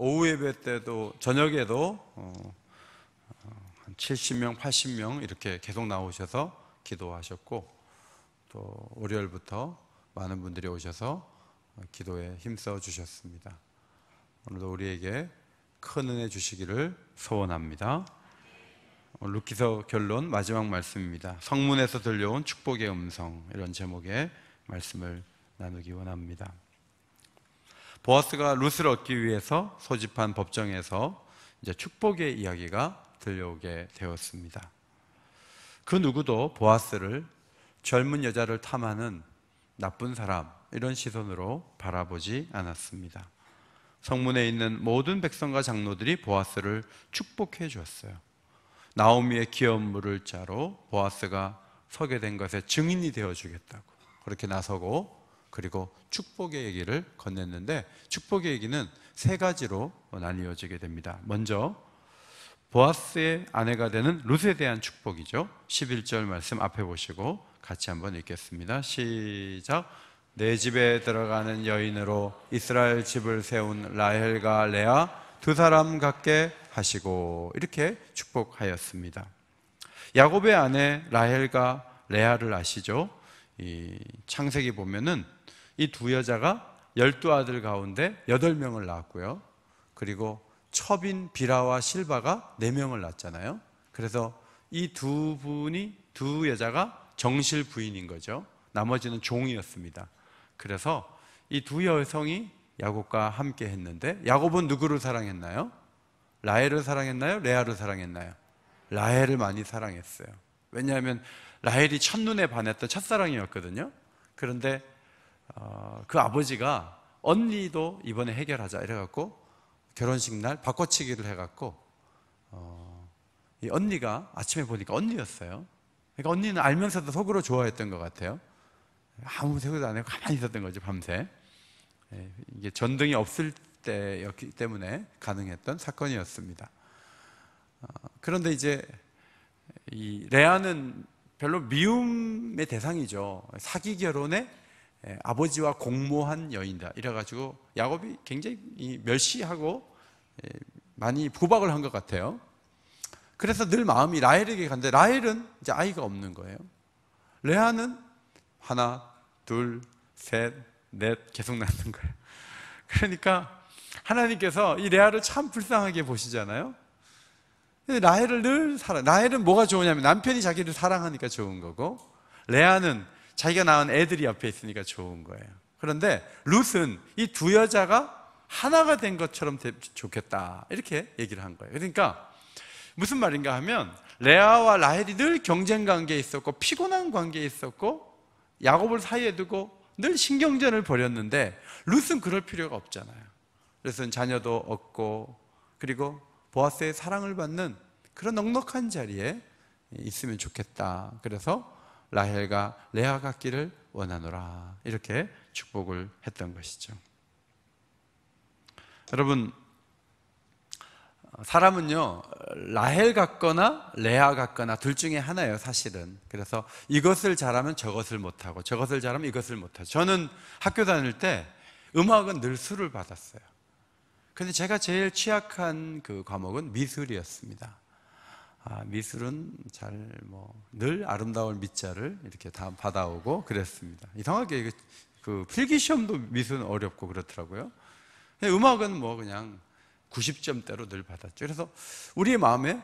오후 예배 때도 저녁에도 한 70명, 80명 이렇게 계속 나오셔서 기도하셨고, 또 월요일부터 많은 분들이 오셔서 기도에 힘써 주셨습니다. 오늘도 우리에게 큰 은혜 주시기를 소원합니다. 오늘 루키서 결론 마지막 말씀입니다. 성문에서 들려온 축복의 음성, 이런 제목의 말씀을 나누기 원합니다. 보아스가 룻을 얻기 위해서 소집한 법정에서 이제 축복의 이야기가 들려오게 되었습니다. 그 누구도 보아스를 젊은 여자를 탐하는 나쁜 사람, 이런 시선으로 바라보지 않았습니다. 성문에 있는 모든 백성과 장로들이 보아스를 축복해 주었어요. 나오미의 기업 물을 자로 보아스가 서게 된 것에 증인이 되어 주겠다고 그렇게 나서고, 그리고 축복의 얘기를 건넸는데, 축복의 얘기는 세 가지로 나뉘어지게 됩니다. 먼저 보아스의 아내가 되는 룻에 대한 축복이죠. 11절 말씀 앞에 보시고 같이 한번 읽겠습니다. 시작. 내 집에 들어가는 여인으로 이스라엘 집을 세운 라헬과 레아 두 사람 같게 하시고, 이렇게 축복하였습니다. 야곱의 아내 라헬과 레아를 아시죠? 이 창세기 보면은 이 두 여자가 12아들 가운데 8명을 낳았고요. 그리고 첩인 비라와 실바가 4명을 낳았잖아요. 그래서 이 두 여자가 정실 부인인 거죠. 나머지는 종이었습니다. 그래서 이 두 여성이 야곱과 함께 했는데, 야곱은 누구를 사랑했나요? 라헬을 사랑했나요? 레아를 사랑했나요? 라헬을 많이 사랑했어요. 왜냐하면 라헬이 첫눈에 반했던 첫사랑이었거든요. 그런데 그 아버지가 언니도 이번에 해결하자 이래갖고 결혼식 날 바꿔치기를 해갖고 이 언니가 아침에 보니까 언니였어요. 그러니까 언니는 알면서도 속으로 좋아했던 것 같아요. 아무 생각도 안 하고 가만히 있었던 거죠, 밤새. 이게 전등이 없을 때였기 때문에 가능했던 사건이었습니다. 그런데 이제 이 레아는 별로 미움의 대상이죠. 사기 결혼에 아버지와 공모한 여인이다 이래가지고 야곱이 굉장히 멸시하고 많이 구박을 한 것 같아요. 그래서 늘 마음이 라헬에게 갔는데, 라헬은 이제 아이가 없는 거예요. 레아는 하나, 둘, 셋, 넷 계속 낳는 거예요. 그러니까 하나님께서 이 레아를 참 불쌍하게 보시잖아요. 라헬을 늘 라헬은 뭐가 좋으냐면 남편이 자기를 사랑하니까 좋은 거고, 레아는 자기가 낳은 애들이 옆에 있으니까 좋은 거예요. 그런데 룻은 이 두 여자가 하나가 된 것처럼 좋겠다 이렇게 얘기를 한 거예요. 그러니까 무슨 말인가 하면, 레아와 라헬이 늘 경쟁 관계에 있었고 피곤한 관계에 있었고 야곱을 사이에 두고 늘 신경전을 벌였는데, 룻은 그럴 필요가 없잖아요. 룻은 자녀도 얻고 그리고 보아스의 사랑을 받는 그런 넉넉한 자리에 있으면 좋겠다. 그래서 라헬과 레아 같기를 원하노라, 이렇게 축복을 했던 것이죠. 여러분, 사람은요 라헬 같거나 레아 같거나 둘 중에 하나예요, 사실은. 그래서 이것을 잘하면 저것을 못하고 저것을 잘하면 이것을 못하죠. 저는 학교 다닐 때 음악은 늘 수를 받았어요. 근데 제가 제일 취약한 그 과목은 미술이었습니다. 미술은 늘 아름다울 미자를 이렇게 다 받아오고 그랬습니다. 이상하게 그 필기시험도 미술은 어렵고 그렇더라고요. 음악은 그냥 90점대로 늘 받았죠. 그래서 우리의 마음에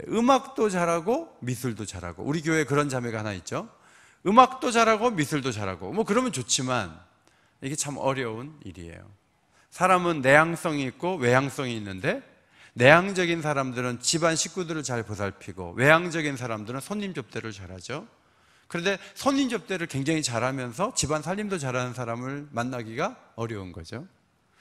음악도 잘하고 미술도 잘하고, 우리 교회에 그런 자매가 하나 있죠. 음악도 잘하고 미술도 잘하고 그러면 좋지만 이게 참 어려운 일이에요. 사람은 내향성이 있고 외향성이 있는데, 내향적인 사람들은 집안 식구들을 잘 보살피고 외향적인 사람들은 손님 접대를 잘하죠. 그런데 손님 접대를 굉장히 잘하면서 집안 살림도 잘하는 사람을 만나기가 어려운 거죠.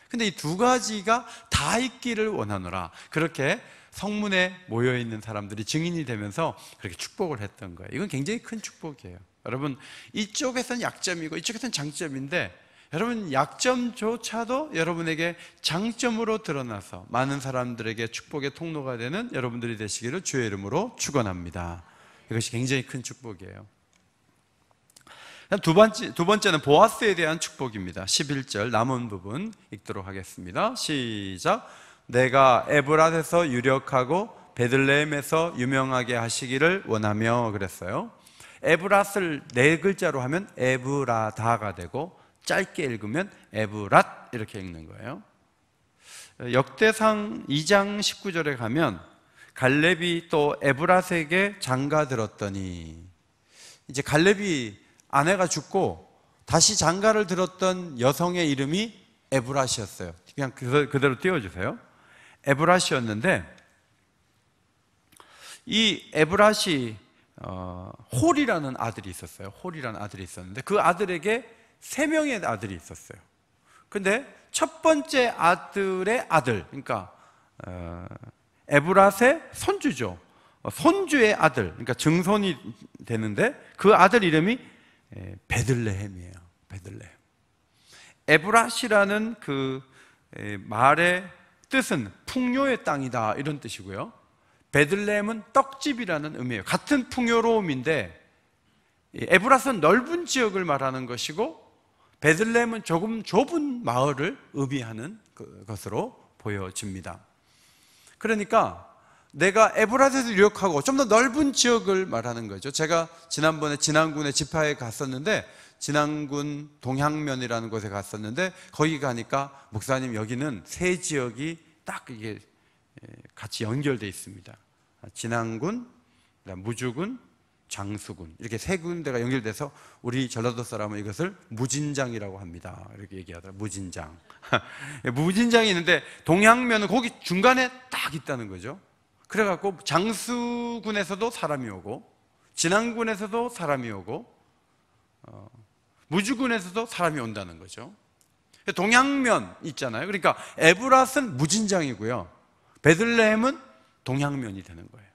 근데 이 두 가지가 다 있기를 원하노라, 그렇게 성문에 모여있는 사람들이 증인이 되면서 그렇게 축복을 했던 거예요. 이건 굉장히 큰 축복이에요. 여러분, 이쪽에서는 약점이고 이쪽에서는 장점인데, 여러분 약점조차도 여러분에게 장점으로 드러나서 많은 사람들에게 축복의 통로가 되는 여러분들이 되시기를 주의 이름으로 축원합니다. 이것이 굉장히 큰 축복이에요. 두 번째는 보아스에 대한 축복입니다. 11절 남은 부분 읽도록 하겠습니다. 시작. 내가 에브랏에서 유력하고 베들레헴에서 유명하게 하시기를 원하며 그랬어요. 에브랏을 네 글자로 하면 에브라다가 되고 짧게 읽으면 에브랏 이렇게 읽는 거예요. 역대상 2장 19절에 가면 갈렙이 또 에브랏에게 장가 들었더니, 이제 갈렙이 아내가 죽고 다시 장가를 들었던 여성의 이름이 에브랏이었어요. 그냥 그대로 띄워주세요. 에브랏이었는데 이 에브랏이 홀이라는 아들이 있었어요. 홀이라는 아들이 있었는데 그 아들에게 3명의 아들이 있었어요. 근데 첫 번째 아들의 아들, 그러니까 에브랏의 손주죠. 손주의 아들, 그러니까 증손이 되는데 그 아들 이름이 베들레헴이에요. 베들레헴. 에브랏이라는 그 말의 뜻은 풍요의 땅이다 이런 뜻이고요. 베들레헴은 떡집이라는 의미예요. 같은 풍요로움인데 에브랏은 넓은 지역을 말하는 것이고 베들레헴은 조금 좁은 마을을 의미하는 것으로 보여집니다. 그러니까 내가 에브랏에서 유력하고 좀 더 넓은 지역을 말하는 거죠. 제가 지난번에 진안군의 지파에 갔었는데 진안군 동향면이라는 곳에 갔었는데 거기 가니까 목사님 여기는 세 지역이 딱 이게 같이 연결되어 있습니다. 진안군, 무주군, 장수군 이렇게 세 군데가 연결돼서 우리 전라도 사람은 이것을 무진장이라고 합니다. 이렇게 얘기하더라고요. 무진장. 무진장이 있는데 동향면은 거기 중간에 딱 있다는 거죠. 그래갖고 장수군에서도 사람이 오고 진안군에서도 사람이 오고 무주군에서도 사람이 온다는 거죠. 동향면 있잖아요. 그러니까 에브랏은 무진장이고요, 베들레헴은 동향면이 되는 거예요.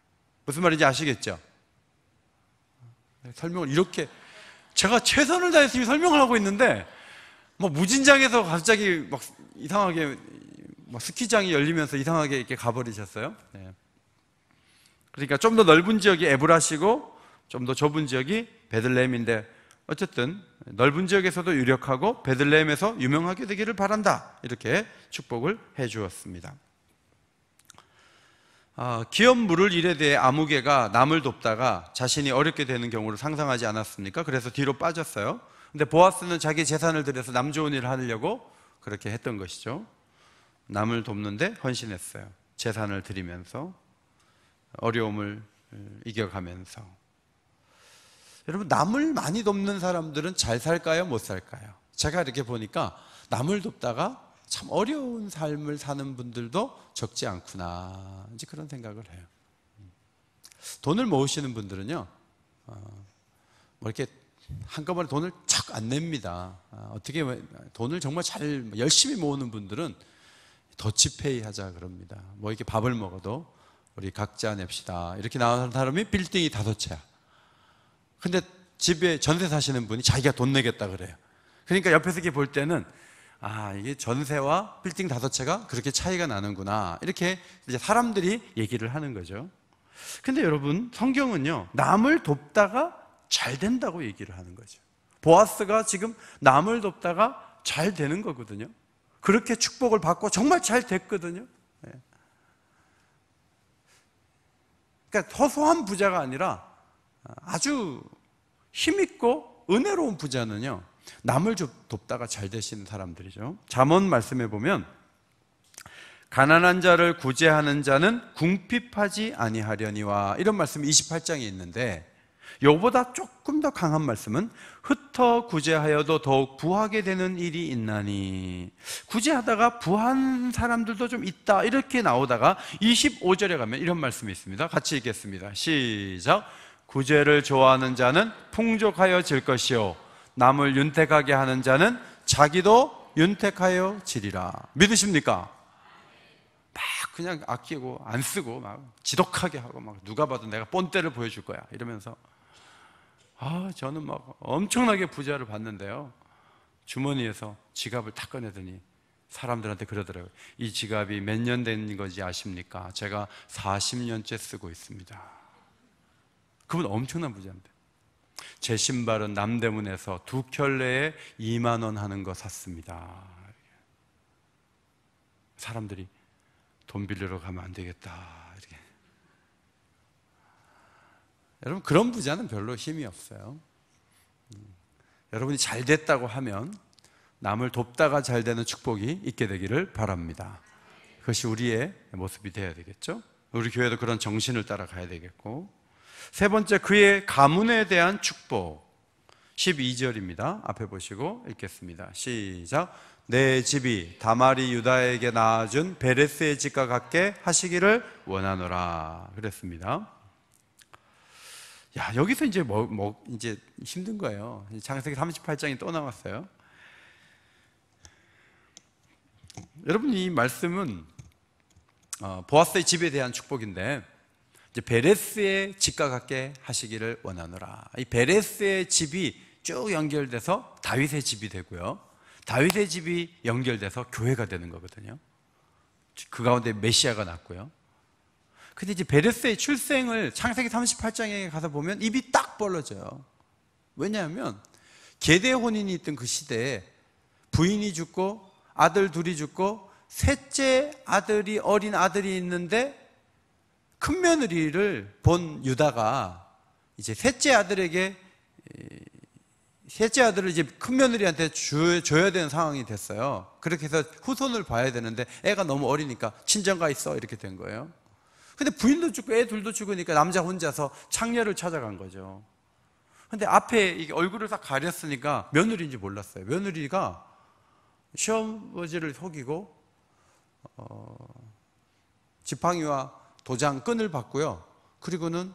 무슨 말인지 아시겠죠? 설명을 이렇게 제가 최선을 다해서 설명을 하고 있는데 뭐 무진장에서 갑자기 막 이상하게 막 스키장이 열리면서 이상하게 이렇게 가버리셨어요. 네. 그러니까 좀 더 넓은 지역이 에브랏이고 좀 더 좁은 지역이 베들레헴인데 어쨌든 넓은 지역에서도 유력하고 베들레헴에서 유명하게 되기를 바란다 이렇게 축복을 해 주었습니다. 기업 물을 일에 대해 아무개가 남을 돕다가 자신이 어렵게 되는 경우를 상상하지 않았습니까? 그래서 뒤로 빠졌어요. 근데 보아스는 자기 재산을 들여서 남 좋은 일을 하려고 그렇게 했던 것이죠. 남을 돕는데 헌신했어요. 재산을 드리면서 어려움을 이겨가면서. 여러분, 남을 많이 돕는 사람들은 잘 살까요? 못 살까요? 제가 이렇게 보니까 남을 돕다가 참 어려운 삶을 사는 분들도 적지 않구나, 이제 그런 생각을 해요. 돈을 모으시는 분들은요, 뭐 이렇게 한꺼번에 돈을 척 안 냅니다. 어떻게 돈을 정말 잘 열심히 모으는 분들은 더치페이 하자 그럽니다. 뭐 이렇게 밥을 먹어도 우리 각자 냅시다 이렇게 나오는 사람이 빌딩이 5채야. 근데 집에 전세 사시는 분이 자기가 돈 내겠다 그래요. 그러니까 옆에서 이렇게 볼 때는 이게 전세와 빌딩 5채가 그렇게 차이가 나는구나, 이렇게 이제 사람들이 얘기를 하는 거죠. 근데 여러분, 성경은요, 남을 돕다가 잘 된다고 얘기를 하는 거죠. 보아스가 지금 남을 돕다가 잘 되는 거거든요. 그렇게 축복을 받고 정말 잘 됐거든요. 그러니까 소소한 부자가 아니라 아주 힘있고 은혜로운 부자는요, 남을 돕다가 잘 되시는 사람들이죠. 잠언 말씀에 보면 가난한 자를 구제하는 자는 궁핍하지 아니하려니와, 이런 말씀이 28장에 있는데, 요보다 조금 더 강한 말씀은 흩어 구제하여도 더욱 부하게 되는 일이 있나니, 구제하다가 부한 사람들도 좀 있다 이렇게 나오다가 25절에 가면 이런 말씀이 있습니다. 같이 읽겠습니다. 시작. 구제를 좋아하는 자는 풍족하여질 것이요 남을 윤택하게 하는 자는 자기도 윤택하여 지리라. 믿으십니까? 막 그냥 아끼고 안 쓰고 막 지독하게 하고 막 누가 봐도 내가 본때를 보여줄 거야 이러면서, 저는 막 엄청나게 부자를 봤는데요, 주머니에서 지갑을 탁 꺼내더니 사람들한테 그러더라고요. 이 지갑이 몇 년 된 건지 아십니까? 제가 40년째 쓰고 있습니다. 그분 엄청난 부자인데, 제 신발은 남대문에서 2켤레에 2만 원 하는 거 샀습니다. 사람들이 돈 빌리러 가면 안 되겠다. 이렇게. 여러분, 그런 부자는 별로 힘이 없어요. 여러분이 잘 됐다고 하면 남을 돕다가 잘 되는 축복이 있게 되기를 바랍니다. 그것이 우리의 모습이 되어야 되겠죠. 우리 교회도 그런 정신을 따라가야 되겠고, 세 번째, 그의 가문에 대한 축복. 12절입니다. 앞에 보시고 읽겠습니다. 시작. 내 집이 다말이 유다에게 낳아준 베레스의 집과 같게 하시기를 원하노라. 그랬습니다. 야, 여기서 이제 이제 힘든 거예요. 창세기 38장이 또 나왔어요. 여러분, 이 말씀은 보아스의 집에 대한 축복인데, 이제 베레스의 집과 같게 하시기를 원하노라. 이 베레스의 집이 쭉 연결돼서 다윗의 집이 되고요, 다윗의 집이 연결돼서 교회가 되는 거거든요. 그 가운데 메시아가 났고요. 근데 이제 베레스의 출생을 창세기 38장에 가서 보면 입이 딱 벌어져요. 왜냐하면 계대 혼인이 있던 그 시대에 부인이 죽고 아들 둘이 죽고 셋째 아들이, 어린 아들이 있는데 큰 며느리를 본 유다가 이제 셋째 아들을 이제 큰 며느리한테 줘야 되는 상황이 됐어요. 그렇게 해서 후손을 봐야 되는데 애가 너무 어리니까 친정가 있어 이렇게 된 거예요. 근데 부인도 죽고 애 둘도 죽으니까 남자 혼자서 창녀를 찾아간 거죠. 근데 앞에 이게 얼굴을 딱 가렸으니까 며느리인지 몰랐어요. 며느리가 시어머니를 속이고 지팡이와 도장 끈을 받고요, 그리고는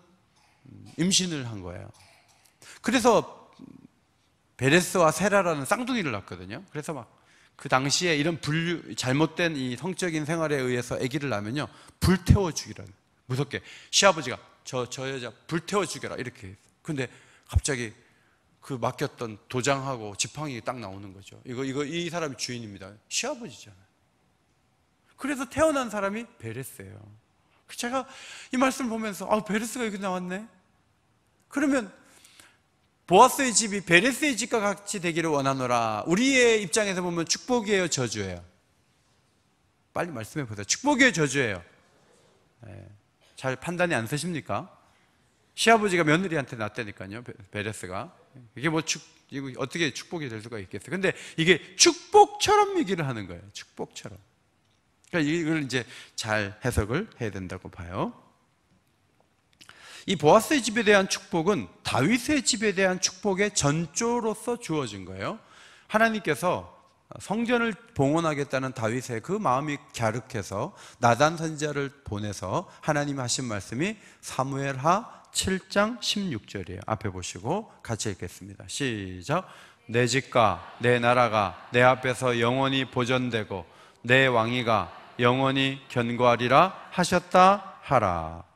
임신을 한 거예요. 그래서 베레스와 세라라는 쌍둥이를 낳거든요. 그래서 막 그 당시에 이런 잘못된 이 성적인 생활에 의해서 아기를 낳으면요, 불태워 죽이라는, 무섭게 시아버지가 저 여자 불태워 죽여라 이렇게. 근데 갑자기 그 맡겼던 도장하고 지팡이 딱 나오는 거죠. 이 사람이 주인입니다. 시아버지잖아요. 그래서 태어난 사람이 베레스예요. 제가 이 말씀을 보면서 베레스가 여기 나왔네. 그러면 보아스의 집이 베레스의 집과 같이 되기를 원하노라. 우리의 입장에서 보면 축복이에요, 저주예요? 빨리 말씀해 보세요. 축복이에요, 저주예요? 네. 잘 판단이 안 서십니까? 시아버지가 며느리한테 낳았다니까요, 베레스가. 이게 이거 어떻게 축복이 될 수가 있겠어요? 근데 이게 축복처럼 얘기를 하는 거예요. 축복처럼. 그러니까 이걸 이제 잘 해석을 해야 된다고 봐요. 이 보아스의 집에 대한 축복은 다윗의 집에 대한 축복의 전조로서 주어진 거예요. 하나님께서 성전을 봉헌하겠다는 다윗의 그 마음이 갸륵해서 나단 선지자를 보내서 하나님이 하신 말씀이 사무엘하 7장 16절이에요. 앞에 보시고 같이 읽겠습니다. 시작. 내 집과 내 나라가 내 앞에서 영원히 보존되고 내 왕위가 영원히 견고하리라 하셨다 하라.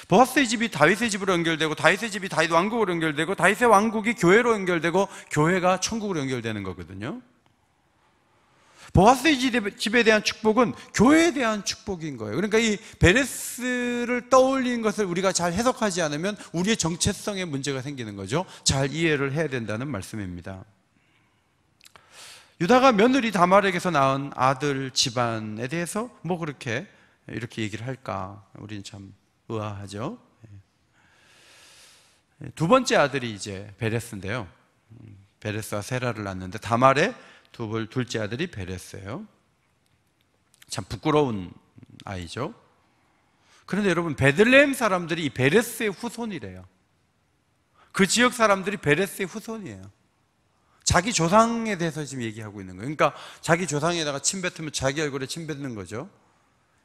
보아스의 집이 다윗의 집으로 연결되고 다윗의 집이 다윗 왕국으로 연결되고 다윗의 왕국이 교회로 연결되고 교회가 천국으로 연결되는 거거든요. 보아스의 집에 대한 축복은 교회에 대한 축복인 거예요. 그러니까 이 베레스를 떠올린 것을 우리가 잘 해석하지 않으면 우리의 정체성에 문제가 생기는 거죠. 잘 이해를 해야 된다는 말씀입니다. 유다가 며느리 다말에게서 낳은 아들 집안에 대해서 그렇게 이렇게 얘기를 할까? 우리는 참 의아하죠. 두 번째 아들이 이제 베레스인데요. 베레스와 세라를 낳았는데 다말의 둘째 아들이 베레스예요. 참 부끄러운 아이죠. 그런데 여러분, 베들레헴 사람들이 이 베레스의 후손이래요. 그 지역 사람들이 베레스의 후손이에요. 자기 조상에 대해서 지금 얘기하고 있는 거예요. 그러니까 자기 조상에다가 침 뱉으면 자기 얼굴에 침 뱉는 거죠.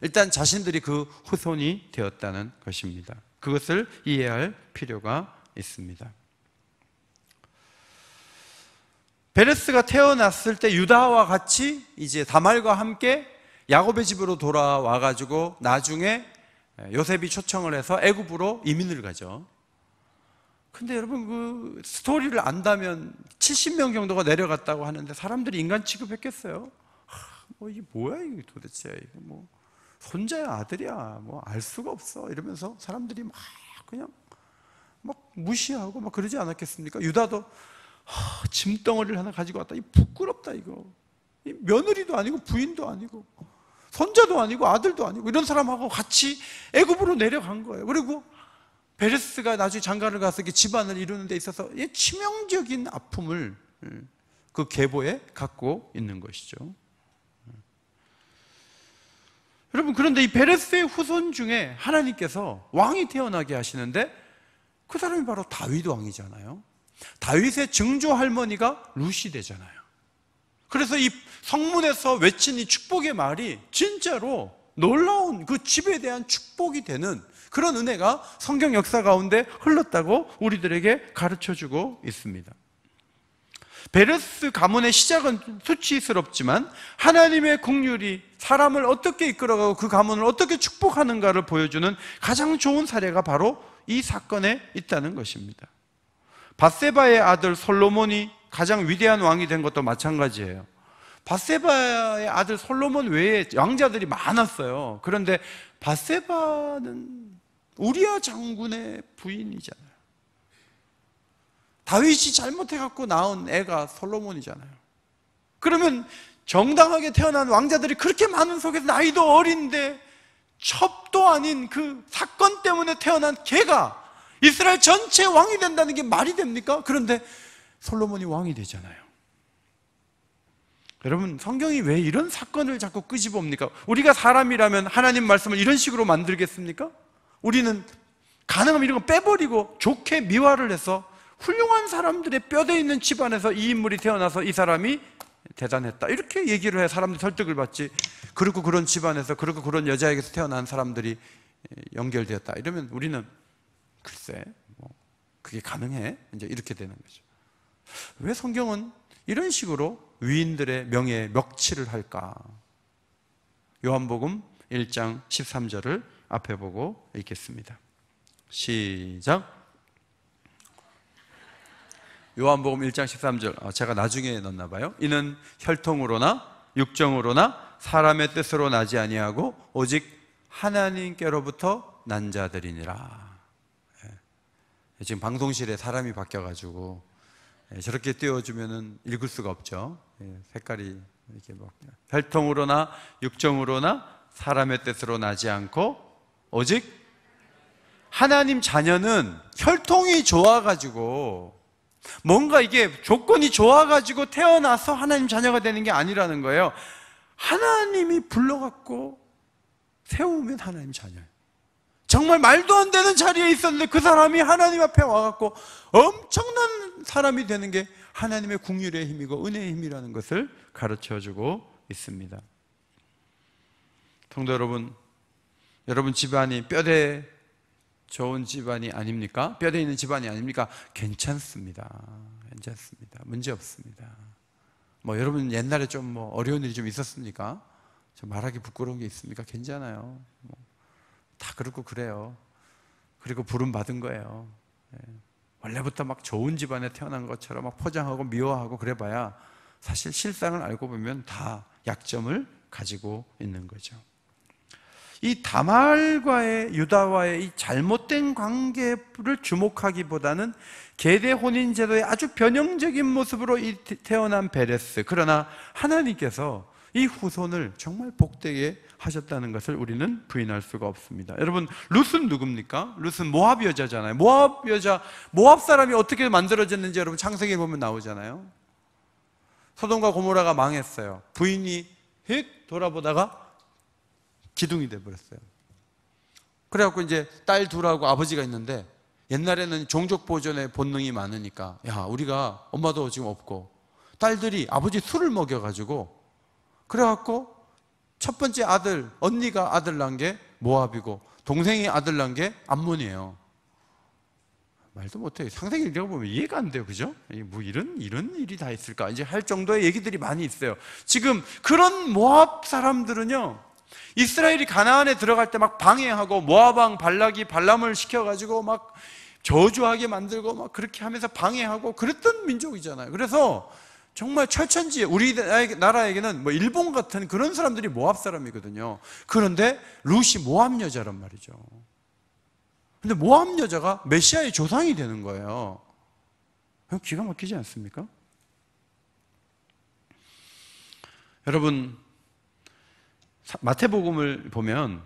일단 자신들이 그 후손이 되었다는 것입니다. 그것을 이해할 필요가 있습니다. 베레스가 태어났을 때 유다와 같이 이제 다말과 함께 야곱의 집으로 돌아와 가지고 나중에 요셉이 초청을 해서 애굽으로 이민을 가죠. 근데 여러분, 그 스토리를 안다면 70명 정도가 내려갔다고 하는데 사람들이 인간 취급했겠어요? 이게 뭐야 이게 도대체, 이거 손자야 아들이야 알 수가 없어 이러면서 사람들이 그냥 무시하고 그러지 않았겠습니까? 유다도 짐덩어리를 하나 가지고 왔다. 이 부끄럽다 이거. 이 며느리도 아니고 부인도 아니고 손자도 아니고 아들도 아니고 이런 사람하고 같이 애굽으로 내려간 거예요. 그리고 베레스가 나중에 장가를 가서 집안을 이루는 데 있어서 치명적인 아픔을 그 계보에 갖고 있는 것이죠. 여러분, 그런데 이 베레스의 후손 중에 하나님께서 왕이 태어나게 하시는데 그 사람이 바로 다윗 왕이잖아요. 다윗의 증조 할머니가 룻이 되잖아요. 그래서 이 성문에서 외친 이 축복의 말이 진짜로 놀라운 그 집에 대한 축복이 되는 그런 은혜가 성경 역사 가운데 흘렀다고 우리들에게 가르쳐주고 있습니다. 베레스 가문의 시작은 수치스럽지만 하나님의 긍휼이 사람을 어떻게 이끌어가고 그 가문을 어떻게 축복하는가를 보여주는 가장 좋은 사례가 바로 이 사건에 있다는 것입니다. 밧세바의 아들 솔로몬이 가장 위대한 왕이 된 것도 마찬가지예요. 밧세바의 아들 솔로몬 외에 왕자들이 많았어요. 그런데 밧세바는 우리아 장군의 부인이잖아요. 다윗이 잘못해갖고 낳은 애가 솔로몬이잖아요. 그러면 정당하게 태어난 왕자들이 그렇게 많은 속에서 나이도 어린데 첩도 아닌 그 사건 때문에 태어난 걔가 이스라엘 전체 왕이 된다는 게 말이 됩니까? 그런데 솔로몬이 왕이 되잖아요. 여러분, 성경이 왜 이런 사건을 자꾸 끄집어옵니까? 우리가 사람이라면 하나님 말씀을 이런 식으로 만들겠습니까? 우리는 가능하면 이런 거 빼버리고 좋게 미화를 해서 훌륭한 사람들의 뼈대 있는 집안에서 이 인물이 태어나서 이 사람이 대단했다 이렇게 얘기를 해 사람들 설득을 받지. 그리고 그런 집안에서 그리고 그런 여자에게서 태어난 사람들이 연결되었다 이러면 우리는 글쎄 그게 가능해? 이제 이렇게 되는 거죠. 왜 성경은 이런 식으로 위인들의 명예에 멱칠을 할까? 요한복음 1장 13절을 앞에 보고 읽겠습니다. 시작. 요한복음 1장 13절, 제가 나중에 넣었나 봐요. 이는 혈통으로나 육정으로나 사람의 뜻으로 나지 아니하고 오직 하나님께로부터 난 자들이니라. 지금 방송실에 사람이 바뀌어가지고 저렇게 띄워주면은 읽을 수가 없죠. 색깔이 이렇게 혈통으로나 육정으로나 사람의 뜻으로 나지 않고 오직 하나님 자녀는 혈통이 좋아가지고 뭔가 이게 조건이 좋아가지고 태어나서 하나님 자녀가 되는 게 아니라는 거예요. 하나님이 불러갖고 세우면 하나님 자녀예요. 정말 말도 안 되는 자리에 있었는데 그 사람이 하나님 앞에 와갖고 엄청난 사람이 되는 게 하나님의 긍휼의 힘이고 은혜의 힘이라는 것을 가르쳐주고 있습니다. 성도 여러분, 여러분 집안이 뼈대 좋은 집안이 아닙니까? 뼈대 있는 집안이 아닙니까? 괜찮습니다. 괜찮습니다. 문제 없습니다. 여러분 옛날에 좀 어려운 일이 좀 있었습니까? 좀 말하기 부끄러운 게 있습니까? 괜찮아요. 다 그렇고 그래요. 그리고 부름 받은 거예요. 원래부터 막 좋은 집안에 태어난 것처럼 막 포장하고 미워하고 그래봐야 사실 실상을 알고 보면 다 약점을 가지고 있는 거죠. 이 다말과의 유다와의 이 잘못된 관계를 주목하기보다는 계대 혼인 제도의 아주 변형적인 모습으로 태어난 베레스, 그러나 하나님께서 이 후손을 정말 복되게 하셨다는 것을 우리는 부인할 수가 없습니다. 여러분, 룻은 누굽니까? 룻은 모압 여자잖아요. 모압 사람이 어떻게 만들어졌는지 여러분 창세기에 보면 나오잖아요. 소돔과 고모라가 망했어요. 부인이 휙 돌아보다가 기둥이 돼버렸어요. 그래갖고 이제 딸 둘하고 아버지가 있는데 옛날에는 종족 보존의 본능이 많으니까 야, 우리가 엄마도 지금 없고 딸들이 아버지 술을 먹여가지고 그래갖고 첫 번째 아들, 언니가 아들 낳은 게 모압이고 동생이 아들 낳은 게 암몬이에요. 말도 못해요. 상세히 읽어보면 이해가 안 돼요. 그죠? 이런 일이 다 있을까? 이제 할 정도의 얘기들이 많이 있어요. 지금 그런 모압 사람들은요, 이스라엘이 가나안에 들어갈 때 막 방해하고 모압왕 발락이 발람을 시켜가지고 막 저주하게 만들고 막 그렇게 하면서 방해하고 그랬던 민족이잖아요. 그래서 정말 철천지에 우리나라에게는 일본 같은 그런 사람들이 모압 사람이거든요. 그런데 룻이 모압 여자란 말이죠. 근데 모압 여자가 메시아의 조상이 되는 거예요. 기가 막히지 않습니까? 여러분, 마태복음을 보면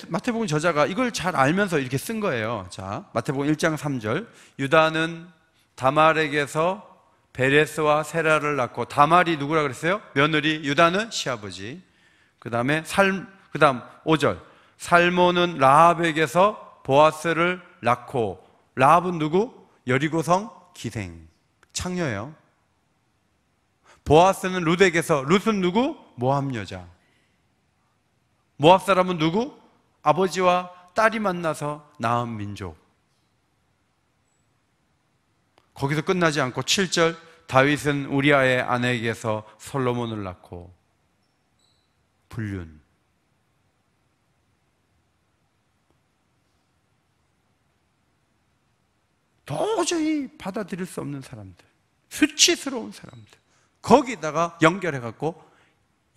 마태복음 저자가 이걸 잘 알면서 이렇게 쓴 거예요. 자, 마태복음 1장 3절. 유다는 다말에게서 베레스와 세라를 낳고, 다말이 누구라 그랬어요? 며느리, 유다는 시아버지. 그 다음 5절. 살몬은 라합에게서 보아스를 낳고, 라합은 누구? 여리고성 기생, 창녀예요. 보아스는 룻에게서, 룻은 누구? 모압 여자. 모압 사람은 누구? 아버지와 딸이 만나서 낳은 민족. 거기서 끝나지 않고 7절, 다윗은 우리아의 아내에게서 솔로몬을 낳고, 불륜. 도저히 받아들일 수 없는 사람들, 수치스러운 사람들, 거기다가 연결해갖고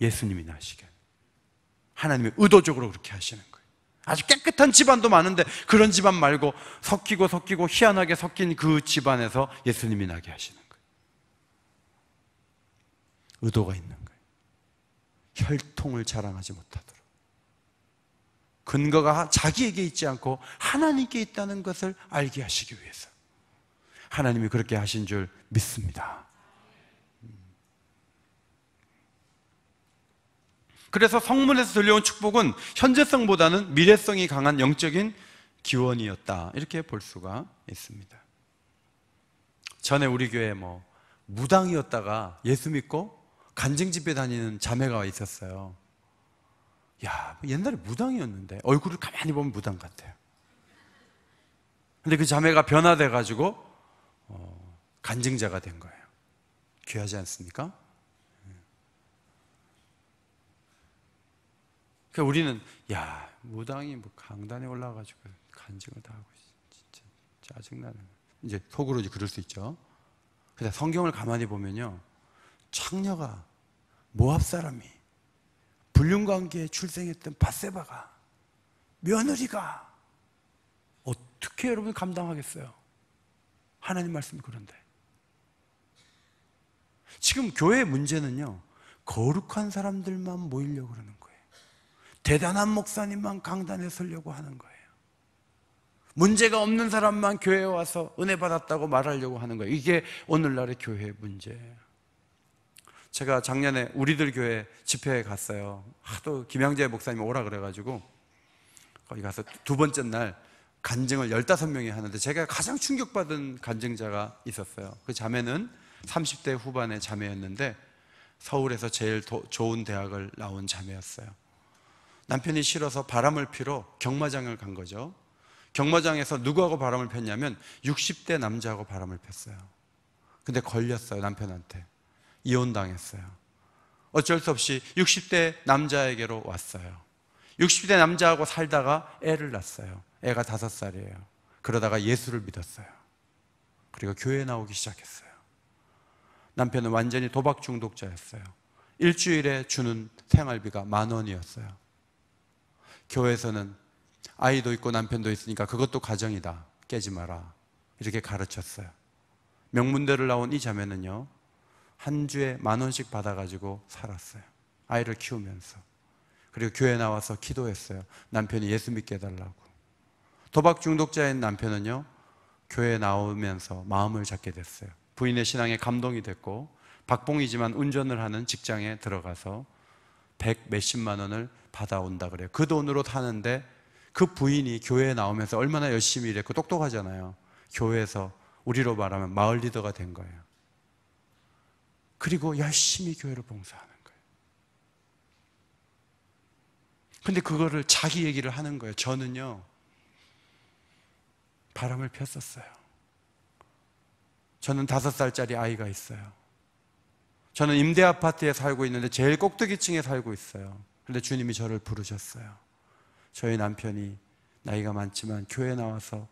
예수님이 나시게, 하나님이 의도적으로 그렇게 하시는 거예요. 아주 깨끗한 집안도 많은데 그런 집안 말고 섞이고 희한하게 섞인 그 집안에서 예수님이 나게 하시는 거예요. 의도가 있는 거예요. 혈통을 자랑하지 못하도록, 근거가 자기에게 있지 않고 하나님께 있다는 것을 알게 하시기 위해서 하나님이 그렇게 하신 줄 믿습니다. 그래서 성문에서 들려온 축복은 현재성보다는 미래성이 강한 영적인 기원이었다, 이렇게 볼 수가 있습니다. 전에 우리 교회에 무당이었다가 예수 믿고 간증 집회 다니는 자매가 있었어요. 야, 옛날에 무당이었는데 얼굴을 가만히 보면 무당 같아요. 근데 그 자매가 변화돼가지고 간증자가 된 거예요. 귀하지 않습니까? 그러니까 우리는 무당이 강단에 올라가지고 간증을 다 하고 진짜 짜증나는, 이제 속으로 그럴 수 있죠. 근데 성경을 가만히 보면요, 창녀가, 모압 사람이, 불륜관계에 출생했던 밧세바가, 며느리가 어떻게 여러분 감당하겠어요? 하나님 말씀이 그런데. 지금 교회의 문제는요, 거룩한 사람들만 모이려고 그러는 거예요. 대단한 목사님만 강단에 서려고 하는 거예요. 문제가 없는 사람만 교회에 와서 은혜 받았다고 말하려고 하는 거예요. 이게 오늘날의 교회의 문제예요. 제가 작년에 우리들 교회 집회에 갔어요. 하도 김양재 목사님 오라 그래가지고 거기 가서 두 번째 날 간증을 15명이 하는데 제가 가장 충격받은 간증자가 있었어요. 그 자매는 30대 후반의 자매였는데 서울에서 제일 좋은 대학을 나온 자매였어요. 남편이 싫어서 바람을 피러 경마장을 간 거죠. 경마장에서 누구하고 바람을 폈냐면 60대 남자하고 바람을 폈어요. 근데 걸렸어요. 남편한테 이혼당했어요. 어쩔 수 없이 60대 남자에게로 왔어요. 60대 남자하고 살다가 애를 낳았어요. 애가 5살이에요. 그러다가 예수를 믿었어요. 그리고 교회에 나오기 시작했어요. 남편은 완전히 도박 중독자였어요. 일주일에 주는 생활비가 10,000원이었어요. 교회에서는 아이도 있고 남편도 있으니까 그것도 가정이다, 깨지 마라, 이렇게 가르쳤어요. 명문대를 나온 이 자매는요, 한 주에 10,000원씩 받아가지고 살았어요. 아이를 키우면서. 그리고 교회 나와서 기도했어요. 남편이 예수 믿게 해달라고. 도박 중독자인 남편은요, 교회에 나오면서 마음을 잡게 됐어요. 부인의 신앙에 감동이 됐고, 박봉이지만 운전을 하는 직장에 들어가서 100 몇십만 원을 받아온다 그래요. 그 돈으로 타는데 그 부인이 교회에 나오면서 얼마나 열심히 일했고 똑똑하잖아요. 교회에서 우리로 말하면 마을 리더가 된 거예요. 그리고 열심히 교회를 봉사하는 거예요. 근데 그거를 자기 얘기를 하는 거예요. 저는요, 바람을 폈었어요. 저는 5살짜리 아이가 있어요. 저는 임대 아파트에 살고 있는데 제일 꼭대기층에 살고 있어요. 그런데 주님이 저를 부르셨어요. 저희 남편이 나이가 많지만 교회에 나와서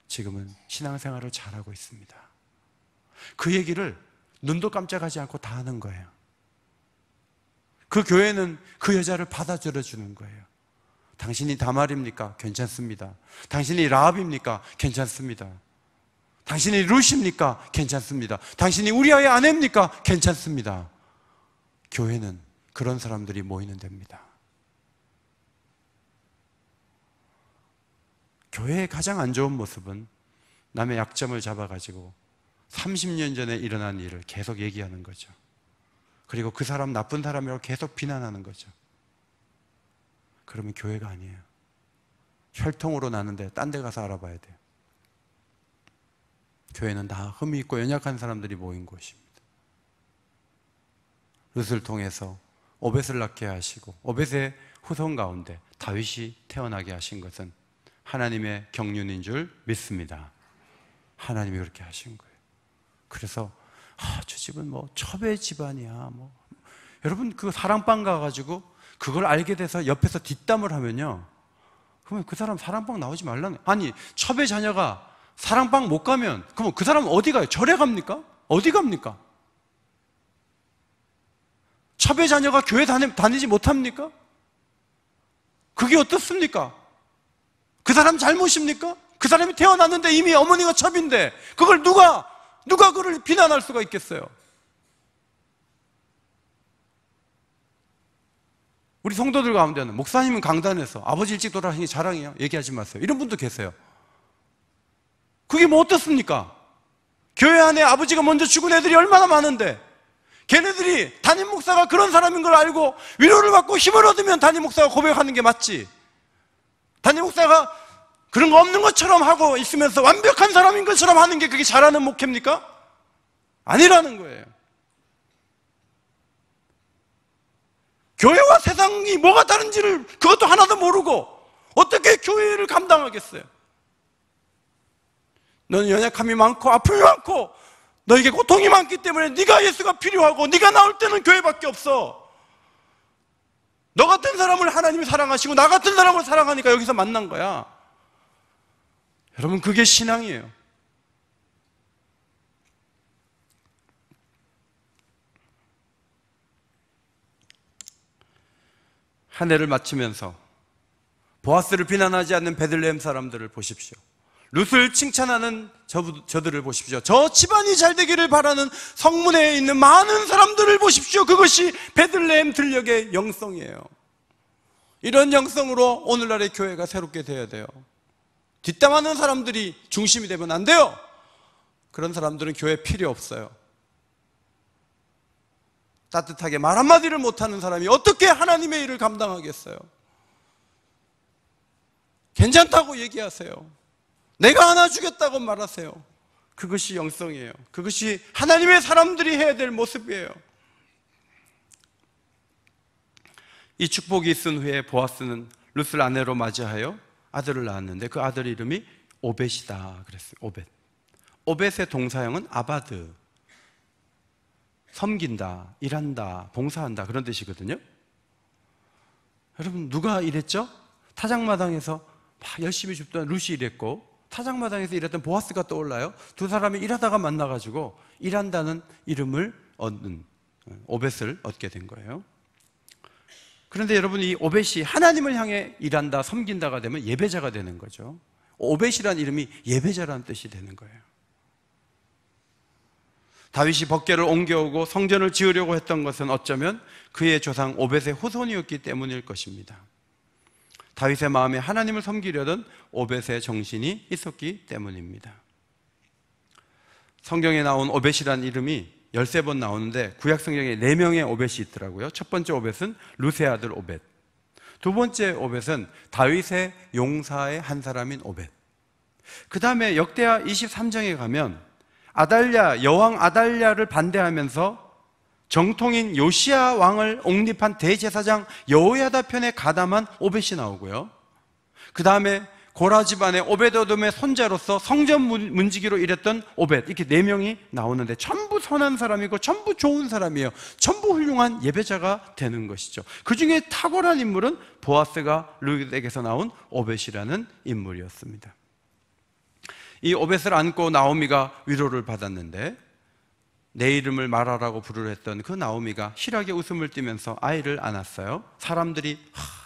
지금은 신앙생활을 잘하고 있습니다. 그 얘기를 눈도 깜짝하지 않고 다 하는 거예요. 그 교회는 그 여자를 받아들여 주는 거예요. 당신이 다말입니까? 괜찮습니다. 당신이 라합입니까? 괜찮습니다. 당신이 룻입니까? 괜찮습니다. 당신이 우리아의 아내입니까? 괜찮습니다. 교회는 그런 사람들이 모이는 데입니다. 교회의 가장 안 좋은 모습은 남의 약점을 잡아가지고 30년 전에 일어난 일을 계속 얘기하는 거죠. 그리고 그 사람 나쁜 사람이라고 계속 비난하는 거죠. 그러면 교회가 아니에요. 혈통으로 나는데 딴 데 가서 알아봐야 돼요. 교회는 다 흠이 있고 연약한 사람들이 모인 곳입니다. 룻을 통해서 오벳을 낳게 하시고 오벳의 후손 가운데 다윗이 태어나게 하신 것은 하나님의 경륜인 줄 믿습니다. 하나님이 그렇게 하신 거예요. 그래서 저 집은 뭐 첩의 집안이야. 여러분 그 사랑방 가가지고 그걸 알게 돼서 옆에서 뒷담을 하면요, 그러면 그 사람 사랑방 나오지 말라는. 아니 첩의 자녀가 사랑방 못 가면 그럼 그 사람은 어디 가요? 절에 갑니까? 어디 갑니까? 첩의 자녀가 교회 다니지 못합니까? 그게 어떻습니까? 그 사람 잘못입니까? 그 사람이 태어났는데 이미 어머니가 첩인데 그걸 누가 그를 비난할 수가 있겠어요? 우리 성도들 가운데는 목사님은 강단에서 아버지 일찍 돌아가신 게 자랑이에요, 얘기하지 마세요, 이런 분도 계세요. 그게 뭐 어떻습니까? 교회 안에 아버지가 먼저 죽은 애들이 얼마나 많은데 걔네들이 담임 목사가 그런 사람인 걸 알고 위로를 받고 힘을 얻으면 담임 목사가 고백하는 게 맞지, 담임 목사가 그런 거 없는 것처럼 하고 있으면서 완벽한 사람인 것처럼 하는 게 그게 잘하는 목회입니까? 아니라는 거예요. 교회와 세상이 뭐가 다른지를 그것도 하나도 모르고 어떻게 교회를 감당하겠어요? 너는 연약함이 많고 아픔이 많고 너에게 고통이 많기 때문에 네가 예수가 필요하고 네가 나올 때는 교회밖에 없어. 너 같은 사람을 하나님이 사랑하시고 나 같은 사람을 사랑하니까 여기서 만난 거야. 여러분 그게 신앙이에요. 한 해를 마치면서 보아스를 비난하지 않는 베들레헴 사람들을 보십시오. 룻을 칭찬하는 저들을 보십시오. 저 집안이 잘 되기를 바라는 성문에 있는 많은 사람들을 보십시오. 그것이 베들레헴 들녘의 영성이에요. 이런 영성으로 오늘날의 교회가 새롭게 되어야 돼요. 뒷담하는 사람들이 중심이 되면 안 돼요. 그런 사람들은 교회 필요 없어요. 따뜻하게 말 한마디를 못하는 사람이 어떻게 하나님의 일을 감당하겠어요? 괜찮다고 얘기하세요. 내가 안아주겠다고 말하세요. 그것이 영성이에요. 그것이 하나님의 사람들이 해야 될 모습이에요. 이 축복이 있은 후에 보아스는 룻을 아내로 맞이하여 아들을 낳았는데 그 아들 이름이 오벳이다 그랬어요. 오벳의 동사형은 아바드, 섬긴다, 일한다, 봉사한다 그런 뜻이거든요. 여러분 누가 일했죠? 타작마당에서 막 열심히 줍던 룻이 일했고 타작마당에서 일했던 보아스가 떠올라요. 두 사람이 일하다가 만나가지고 일한다는 이름을 얻는 오벳을 얻게 된 거예요. 그런데 여러분 이 오벳이 하나님을 향해 일한다, 섬긴다가 되면 예배자가 되는 거죠. 오벳이란 이름이 예배자라는 뜻이 되는 거예요. 다윗이 법궤를 옮겨오고 성전을 지으려고 했던 것은 어쩌면 그의 조상 오벳의 후손이었기 때문일 것입니다. 다윗의 마음에 하나님을 섬기려던 오벳의 정신이 있었기 때문입니다. 성경에 나온 오벳이라는 이름이 13번 나오는데 구약 성경에 4명의 오벳이 있더라고요. 첫 번째 오벳은 룻의 아들 오벳, 두 번째 오벳은 다윗의 용사의 한 사람인 오벳. 그 다음에 역대하 23장에 가면 아달랴, 여왕 아달랴를 반대하면서 정통인 요시야 왕을 옹립한 대제사장 여호야다 편에 가담한 오벳이 나오고요. 그 다음에 고라 집안의 오벳에돔의 손자로서 성전 문지기로 일했던 오벳, 이렇게 4명이 나오는데 전부 선한 사람이고 전부 좋은 사람이에요. 전부 훌륭한 예배자가 되는 것이죠. 그 중에 탁월한 인물은 보아스가 룻에게서 나온 오벳이라는 인물이었습니다. 이 오벳을 안고 나오미가 위로를 받았는데 내 이름을 말하라고 부르려 했던 그 나오미가 희락의 웃음을 띠면서 아이를 안았어요. 사람들이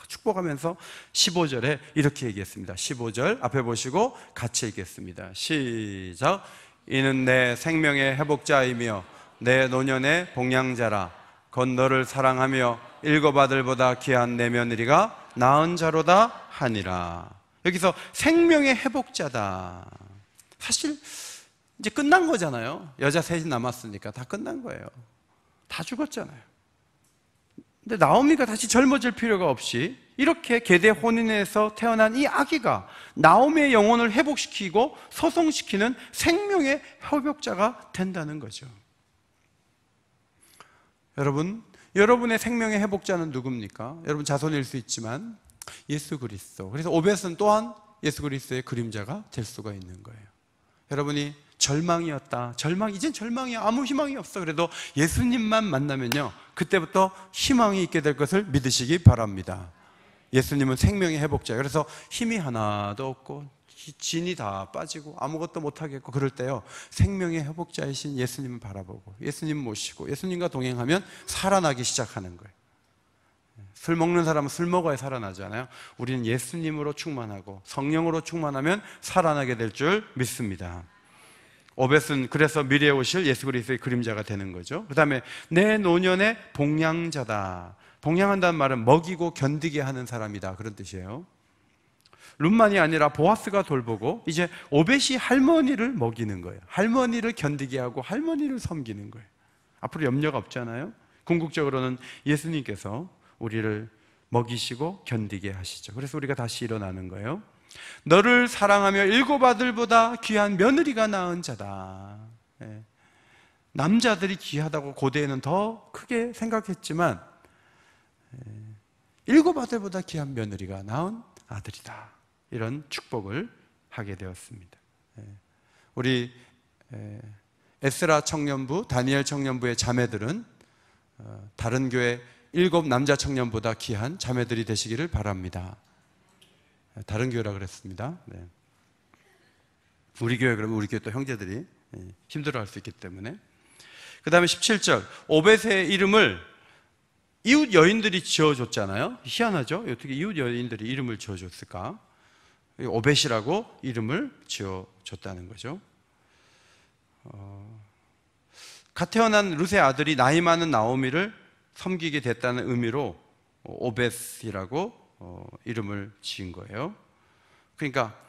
축복하면서 15절에 이렇게 얘기했습니다. 15절 앞에 보시고 같이 읽겠습니다. 시작. 이는 내 생명의 회복자이며 내 노년의 봉양자라. 곧 너를 사랑하며 일곱 아들보다 귀한 내 며느리가 낳은 자로다 하니라. 여기서 생명의 회복자다. 사실 이제 끝난 거잖아요. 여자 셋이 남았으니까 다 끝난 거예요. 다 죽었잖아요. 근데 나오미가 다시 젊어질 필요가 없이 이렇게 계대 혼인에서 태어난 이 아기가 나오미의 영혼을 회복시키고 소송시키는 생명의 회복자가 된다는 거죠. 여러분, 여러분의 생명의 회복자는 누굽니까? 여러분 자손일 수 있지만 예수 그리스도. 그래서 오벳은 또한 예수 그리스도의 그림자가 될 수가 있는 거예요. 여러분이 절망이었다. 이젠 절망이야. 아무 희망이 없어. 그래도 예수님만 만나면요, 그때부터 희망이 있게 될 것을 믿으시기 바랍니다. 예수님은 생명의 회복자예요. 그래서 힘이 하나도 없고 진이 다 빠지고 아무것도 못하겠고 그럴 때요, 생명의 회복자이신 예수님을 바라보고 예수님 모시고 예수님과 동행하면 살아나기 시작하는 거예요. 술 먹는 사람은 술 먹어야 살아나잖아요. 우리는 예수님으로 충만하고 성령으로 충만하면 살아나게 될 줄 믿습니다. 오벳은 그래서 미래에 오실 예수 그리스도의 그림자가 되는 거죠. 그 다음에 내 노년의 봉양자다. 봉양한다는 말은 먹이고 견디게 하는 사람이다, 그런 뜻이에요. 룻만이 아니라 보아스가 돌보고 이제 오벳이 할머니를 먹이는 거예요. 할머니를 견디게 하고 할머니를 섬기는 거예요. 앞으로 염려가 없잖아요. 궁극적으로는 예수님께서 우리를 먹이시고 견디게 하시죠. 그래서 우리가 다시 일어나는 거예요. 너를 사랑하며 일곱 아들보다 귀한 며느리가 낳은 자다. 남자들이 귀하다고 고대에는 더 크게 생각했지만 일곱 아들보다 귀한 며느리가 낳은 아들이다, 이런 축복을 하게 되었습니다. 우리 에스라 청년부, 다니엘 청년부의 자매들은 다른 교회 일곱 남자 청년보다 귀한 자매들이 되시기를 바랍니다. 다른 교회라 그랬습니다. 네. 우리 교회 그러면 우리 교회 또 형제들이 힘들어할 수 있기 때문에. 그 다음에 17절, 오벳의 이름을 이웃 여인들이 지어줬잖아요. 희한하죠? 어떻게 이웃 여인들이 이름을 지어줬을까? 오벳이라고 이름을 지어줬다는 거죠. 갓 태어난 룻의 아들이 나이 많은 나오미를 섬기게 됐다는 의미로 오벳이라고 이름을 지은 거예요. 그러니까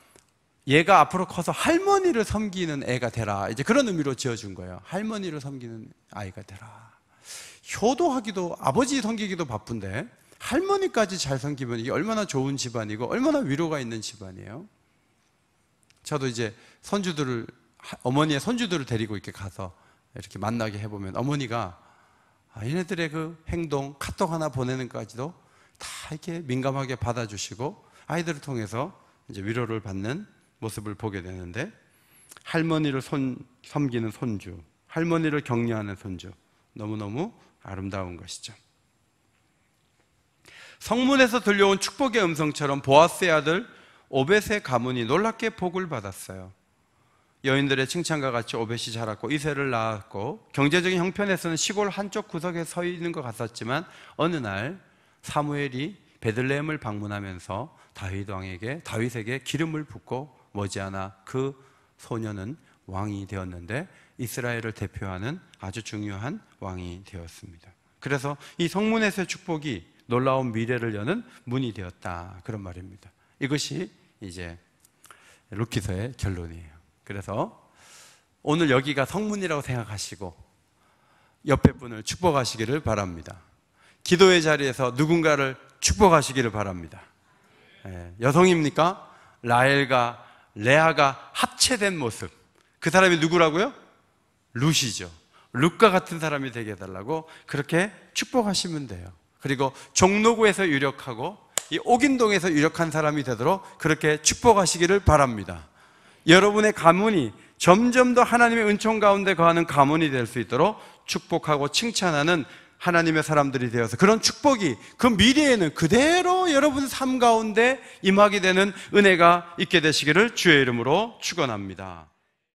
얘가 앞으로 커서 할머니를 섬기는 애가 되라, 이제 그런 의미로 지어준 거예요. 할머니를 섬기는 아이가 되라. 효도하기도, 아버지 섬기기도 바쁜데 할머니까지 잘 섬기면 이게 얼마나 좋은 집안이고 얼마나 위로가 있는 집안이에요. 저도 이제 손주들을, 어머니의 손주들을 데리고 이렇게 가서 이렇게 만나게 해보면 어머니가 얘네들의 그 행동, 카톡 하나 보내는 것까지도 다 이렇게 민감하게 받아주시고 아이들을 통해서 이제 위로를 받는 모습을 보게 되는데, 할머니를 섬기는 손주, 할머니를 격려하는 손주, 너무너무 아름다운 것이죠. 성문에서 들려온 축복의 음성처럼 보아스의 아들 오벳의 가문이 놀랍게 복을 받았어요. 여인들의 칭찬과 같이 오벳이 자랐고 이세를 낳았고, 경제적인 형편에서는 시골 한쪽 구석에 서 있는 것 같았지만 어느 날 사무엘이 베들레헴을 방문하면서 다윗에게 기름을 붓고 머지않아 그 소녀는 왕이 되었는데 이스라엘을 대표하는 아주 중요한 왕이 되었습니다. 그래서 이 성문에서의 축복이 놀라운 미래를 여는 문이 되었다, 그런 말입니다. 이것이 이제 룻기서의 결론이에요. 그래서 오늘 여기가 성문이라고 생각하시고 옆에 분을 축복하시기를 바랍니다. 기도의 자리에서 누군가를 축복하시기를 바랍니다. 여성입니까? 라헬과 레아가 합체된 모습, 그 사람이 누구라고요? 룻이죠. 룻과 같은 사람이 되게 해달라고 그렇게 축복하시면 돼요. 그리고 종로구에서 유력하고 이 옥인동에서 유력한 사람이 되도록 그렇게 축복하시기를 바랍니다. 여러분의 가문이 점점 더 하나님의 은총 가운데 거하는 가문이 될 수 있도록 축복하고 칭찬하는 하나님의 사람들이 되어서 그런 축복이 그 미래에는 그대로 여러분 삶 가운데 임하게 되는 은혜가 있게 되시기를 주의 이름으로 축원합니다.